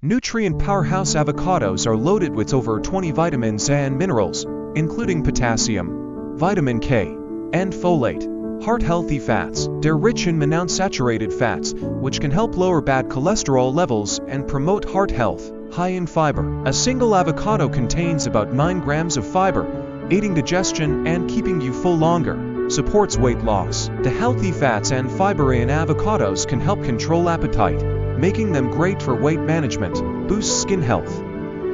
Nutrient powerhouse avocados are loaded with over 20 vitamins and minerals, including potassium, vitamin K, and folate. Heart-healthy fats. They're rich in monounsaturated fats, which can help lower bad cholesterol levels and promote heart health. High in fiber. A single avocado contains about 9 grams of fiber, aiding digestion and keeping you full longer. Supports weight loss. The healthy fats and fiber in avocados can help control appetite, making them great for weight management. Boosts skin health.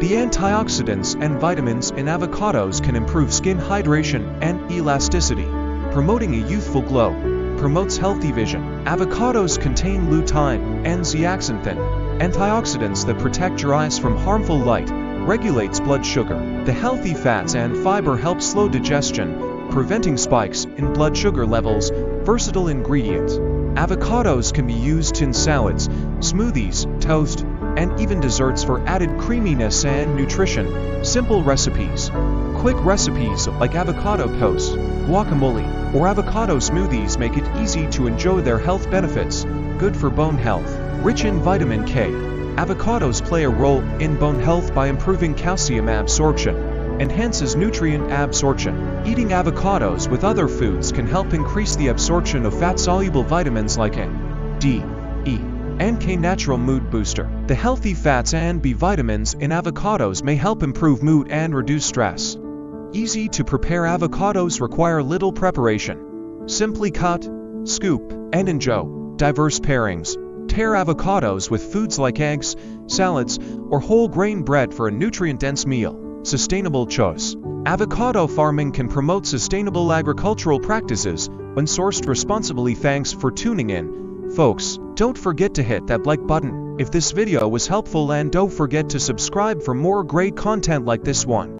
The antioxidants and vitamins in avocados can improve skin hydration and elasticity, promoting a youthful glow. Promotes healthy vision. Avocados contain lutein and zeaxanthin, antioxidants that protect your eyes from harmful light. Regulates blood sugar. The healthy fats and fiber help slow digestion, preventing spikes in blood sugar levels. Versatile ingredient. Avocados can be used in salads, smoothies, toast, and even desserts for added creaminess and nutrition. Simple recipes. Quick recipes like avocado toast, guacamole, or avocado smoothies make it easy to enjoy their health benefits. Good for bone health. Rich in vitamin K. Avocados play a role in bone health by improving calcium absorption. Enhances nutrient absorption. Eating avocados with other foods can help increase the absorption of fat-soluble vitamins like A, D, E, and K. Natural mood booster. The healthy fats and B vitamins in avocados may help improve mood and reduce stress. Easy to prepare. Avocados require little preparation. Simply cut, scoop, and enjoy. Diverse pairings. Pair avocados with foods like eggs, salads, or whole grain bread for a nutrient-dense meal. Sustainable choice. Avocado farming can promote sustainable agricultural practices when sourced responsibly. Thanks for tuning in, folks. Don't forget to hit that like button if this video was helpful, and don't forget to subscribe for more great content like this one.